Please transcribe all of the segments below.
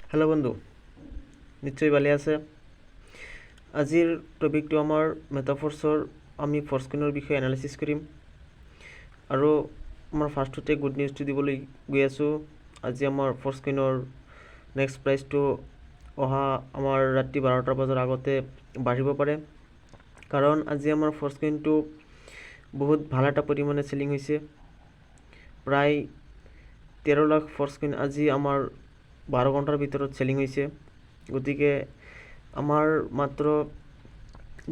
Hello' বন্ধু, নিশ্চয় ভালে আছে। আজিৰ টপিকটো আমাৰ মেটাফৰ্ছৰ আমি ফৰস্ক্ৰীনৰ বিষয়ে এনালাইচিছ কৰিম। আৰু আমাৰ ফাৰ্ষ্টতে গুড নিউজটো দিবলৈ গৈ আছোঁ। আজি আমাৰ ফৰস্ক্ৰীনৰ নেক্সট প্ৰাইচটো অহা আমাৰ ৰাতি 12টা বজাৰ আগতে বাঢ়িব পাৰে, কাৰণ আজি আমাৰ ফৰস্ক্ৰীনটো বহুত ভাল এটা পৰিমাণে চেলিং হৈছে। প্ৰায় 13 লাখ ফৰস্ক্ৰীন আজি আমাৰ 12 ঘণ্টাৰ ভিতৰত চেলিং হৈছে। গতিকে আমাৰ মাত্ৰ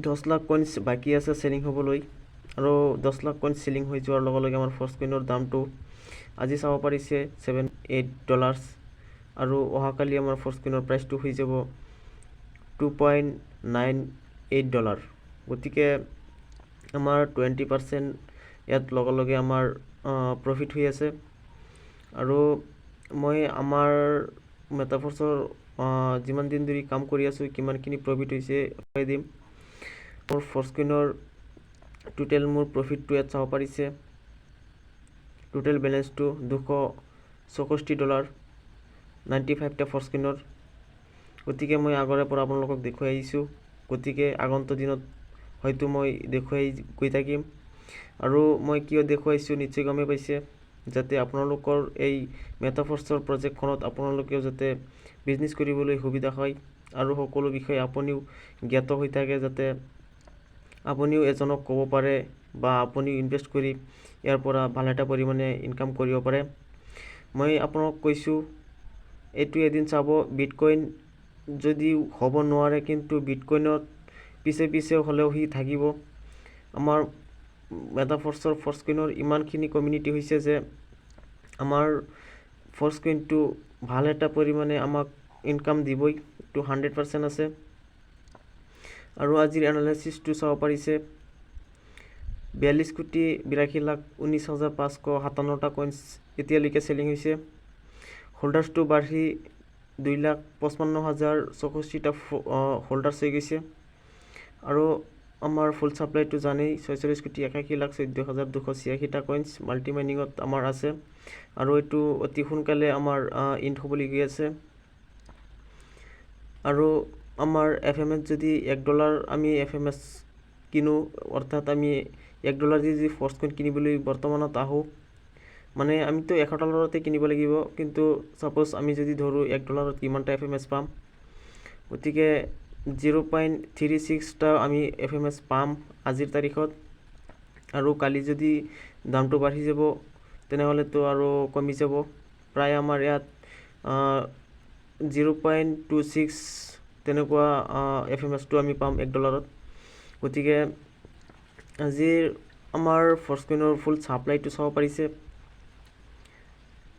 10 লাখ কইনছ বাকী আছে চেলিং হ'বলৈ, আৰু 10 লাখ কইনছ চেলিং হৈ যোৱাৰ লগে লগে আমাৰ ফৰস্ক্ৰীনৰ দামটো আজি চাব পাৰিছে $7.8, আৰু অহাকালি আমাৰ ফৰস্ক্ৰীনৰ প্ৰাইচটো হৈ যাব $2.98। গতিকে আমাৰ 20% ইয়াত লগে লগে আমাৰ প্ৰফিট হৈ আছে। আৰু মই আমাৰ মেটাফৰ্ছৰ যিমান দিন ধৰি কাম কৰি আছোঁ কিমানখিনি প্ৰফিট হৈছে কৈ দিম। মোৰ ফৰস্ক্ৰীনৰ টোটেল মোৰ প্ৰফিটটো ইয়াত চাব পাৰিছে। টোটেল বেলেঞ্চটো $264, 95টা ফৰস্ক্ৰীনৰ। গতিকে মই আগৰে পৰা আপোনালোকক দেখুৱাই আহিছোঁ, গতিকে আগন্তুক দিনত হয়তো মই দেখুৱাই গৈ থাকিম। আৰু মই কিয় দেখুৱাইছোঁ নিশ্চয় গমেই পাইছে, যাতে আপোনালোকৰ এই মেটাফৰ্ছৰ প্ৰজেক্টখনত আপোনালোকেও যাতে বিজনেছ কৰিবলৈ সুবিধা হয়, আৰু সকলো বিষয়ে আপুনিও জ্ঞাত হৈ থাকে, যাতে আপুনিও এজনক ক'ব পাৰে বা আপুনিও ইনভেষ্ট কৰি ইয়াৰ পৰা ভাল এটা পৰিমাণে ইনকাম কৰিব পাৰে। মই আপোনাক কৈছোঁ, এইটো এদিন চাব, বিটকইন যদিও হ'ব নোৱাৰে, কিন্তু বিটকইনত পিছে পিছে হ'লেও সি থাকিব। আমাৰ মেটাফৰ্ছৰ ফৰস্ক্ৰীনৰ ইমানখিনি কমিউনিটি হৈছে যে আমাৰ ফৰস্ক্ৰীনটো ভাল এটা পৰিমাণে আমাক ইনকাম দিবই, এইটো 100% আছে। আৰু আজিৰ এনালাইচিছটো চাব পাৰিছে, 42,82,19,557টা কইনছ এতিয়ালৈকে চেলিং হৈছে। হোল্ডাৰ্ছটো বাঢ়ি 2,55,064টা হোল্ডাৰ্ছ হৈ গৈছে। আৰু আমাৰ ফুল ছাপ্লাইটো জানেই, 46,81,14,286টা কইনছ মাল্টি মাইনিঙত আমাৰ আছে, আৰু এইটো অতি সোনকালে আমাৰ ইণ্ড হ'বলৈ গৈ আছে। আৰু আমাৰ FMS যদি $1 আমি FMS কিনো, অৰ্থাৎ আমি $1 দি যদি ফৰস্ক্ৰীন কিনিবলৈ বৰ্তমানত আহোঁ, মানে আমিতো $100 কিনিব লাগিব, কিন্তু ছাপ'জ আমি যদি ধৰোঁ $1 কিমানটা FMS পাম। গতিকে 0.36টা আমি FMS পাম আজিৰ তাৰিখত। আৰু কালি যদি দামটো বাঢ়ি যাব তেনেহ'লেতো আৰু কমি যাব। প্ৰায় আমাৰ ইয়াত 0.26 তেনেকুৱা FMSটো আমি পাম $1। গতিকে আজিৰ আমাৰ ফৰস্ক্ৰীনৰ ফুল ছাপ্লাইটো চাব পাৰিছে,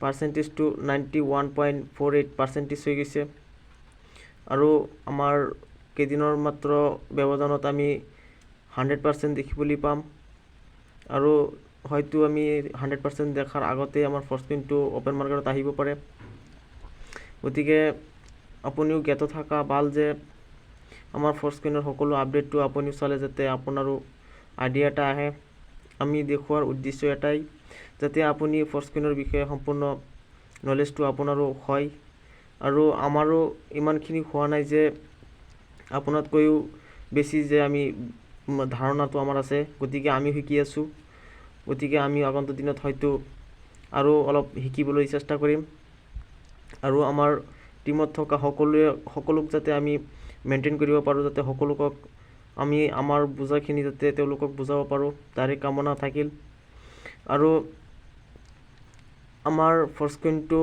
পাৰ্চেণ্টেজটো 91.48% হৈ গৈছে। আৰু আমাৰ কেইদিনৰ মাত্ৰ ব্যৱধানত আমি 100% দেখিবলৈ পাম, আৰু হয়তো আমি 100% দেখাৰ আগতে আমাৰ ফৰস্ক্ৰীনটো অ'পেন মাৰ্কেটত আহিব পাৰে। গতিকে আপুনিও জ্ঞাত থকা ভাল যে আমাৰ ফৰস্ক্ৰীনৰ সকলো আপডেটটো আপুনিও চালে যাতে আপোনাৰো আইডিয়া এটা আহে। আমি দেখুৱাৰ উদ্দেশ্য এটাই, যাতে আপুনি ফৰস্ক্ৰীনৰ বিষয়ে সম্পূৰ্ণ নলেজটো আপোনাৰো হয়। আৰু আমাৰো ইমানখিনি হোৱা নাই যে আপোনাতকৈও বেছি যে আমি ধাৰণাটো আমাৰ আছে, গতিকে আমি শিকি আছোঁ। গতিকে আমি আগন্তুক দিনত হয়তো আৰু অলপ শিকিবলৈ চেষ্টা কৰিম, আৰু আমাৰ টিমত থকা সকলোক যাতে আমি মেইনটেইন কৰিব পাৰোঁ, যাতে সকলোকক আমি আমাৰ বুজাখিনি যাতে তেওঁলোকক বুজাব পাৰোঁ, তাৰে কামনা থাকিল। আৰু আমাৰ ফৰস্ক্ৰীনটো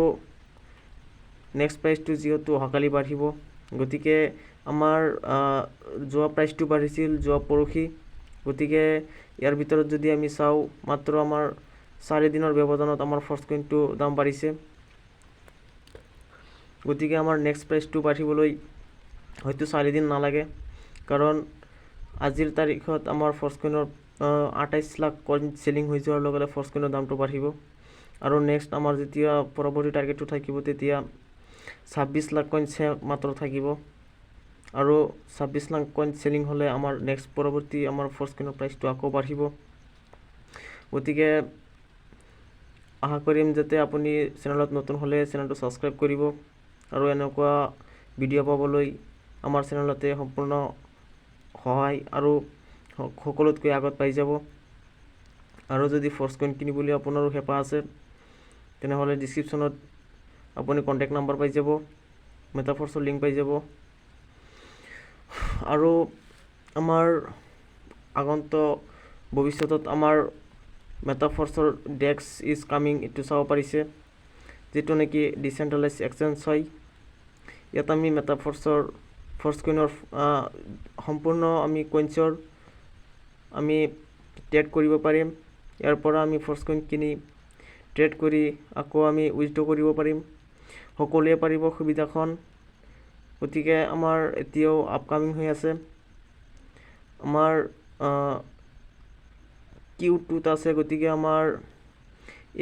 নেক্সট প্ৰাইচটো যিহেতু অহাকালি বাঢ়িব, গতিকে আমাৰ যোৱা প্ৰাইচটো বাঢ়িছিল যোৱা পৰহি। গতিকে ইয়াৰ ভিতৰত যদি আমি চাওঁ, মাত্ৰ আমাৰ 4 দিনৰ ব্যৱধানত আমাৰ ফৰস্ক্ৰীনটো দাম বাঢ়িছে। গতিকে আমাৰ নেক্সট প্ৰাইচটো বাঢ়িবলৈ হয়তো 4 দিন নালাগে, কাৰণ আজিৰ তাৰিখত আমাৰ ফৰস্ক্ৰীনৰ 28 লাখ কইন চেলিং হৈ যোৱাৰ লগে লগে ফৰস্ক্ৰীনৰ দামটো বাঢ়িব। আৰু নেক্সট আমাৰ যেতিয়া পৰৱৰ্তী টাৰ্গেটটো থাকিব, তেতিয়া 26 লাখ কইন মাত্ৰ থাকিব। আৰু 26 লাখ কইন চেলিং হ'লে আমাৰ নেক্সট পৰৱৰ্তী আমাৰ ফৰস্ক্ৰীনৰ প্ৰাইচটো আকৌ বাঢ়িব। গতিকে আশা কৰিম যাতে আপুনি চেনেলত নতুন হ'লে চেনেলটো ছাবস্ক্ৰাইব কৰিব, আৰু এনেকুৱা ভিডিঅ' পাবলৈ আমাৰ চেনেলতে সম্পূৰ্ণ সহায় আৰু সকলোতকৈ আগত পাই যাব। আৰু যদি ফ'ৰ্চ কইন কিনিবলৈ আপোনাৰো হেঁপাহ আছে তেনেহ'লে ডিছক্ৰিপশ্যনত আপুনি কণ্টেক্ট নাম্বাৰ পাই যাব, মেটাফৰ্চৰ লিংক পাই যাব। আৰু আমাৰ আগন্তুক ভৱিষ্যতত আমাৰ মেটাফৰ্চৰ ডেক্স ইজ কামিং এইটো চাব পাৰিছে, যিটো নেকি ডিচেণ্ট্ৰেলাইজ এক্সচেঞ্জ হয়। ইয়াত আমি মেটাফৰ্চৰ ফ'ৰ্চ কইনৰ সম্পূৰ্ণ আমি কইনছৰ আমি ট্ৰেড কৰিব পাৰিম। ইয়াৰ পৰা আমি ফ'ৰ্চ কইন কিনি ট্ৰেড কৰি আকৌ আমি উইথড্ৰ কৰিব পাৰিম। সকলোৱে পাৰিব সুবিধাখন। গতিকে আমাৰ এতিয়াও আপকামিং হৈ আছে। আমাৰ Q2ত আছে, গতিকে আমাৰ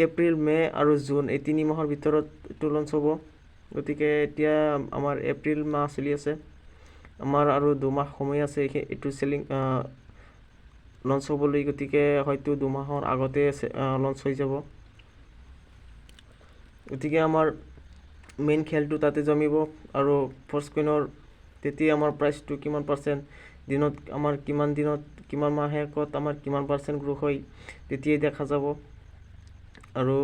এপ্ৰিল, মে' আৰু জুন এই 3 মাহৰ ভিতৰত এইটো লঞ্চ হ'ব। গতিকে এতিয়া আমাৰ এপ্ৰিল মাহ চলি আছে, আমাৰ আৰু 2 মাহ সময় আছে এইটো লঞ্চ হ'বলৈ। গতিকে হয়তো 2 মাহৰ আগতে লঞ্চ হৈ যাব। গতিকে আমাৰ মেইন খেলটো তাতে জমিব আৰু ফ'ৰ্চ কইনৰ তেতিয়া আমাৰ প্ৰাইচটো কিমান পাৰ্চেণ্ট দিনত, আমাৰ কিমান দিনত, কিমান মাহেকত আমাৰ কিমান পাৰ্চেণ্ট গ্ৰ' হয় তেতিয়াই দেখা যাব। আৰু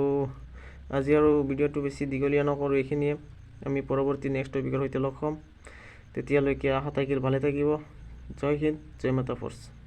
আজি আৰু ভিডিঅ'টো বেছি দীঘলীয়া নকৰোঁ, এইখিনিয়ে। আমি পৰৱৰ্তী নেক্সট টপিকৰ সৈতে লগ হ'ম। তেতিয়ালৈকে আশা থাকিল ভালে থাকিব। জয় হিন্দ, জয় মেটাফৰ্চ।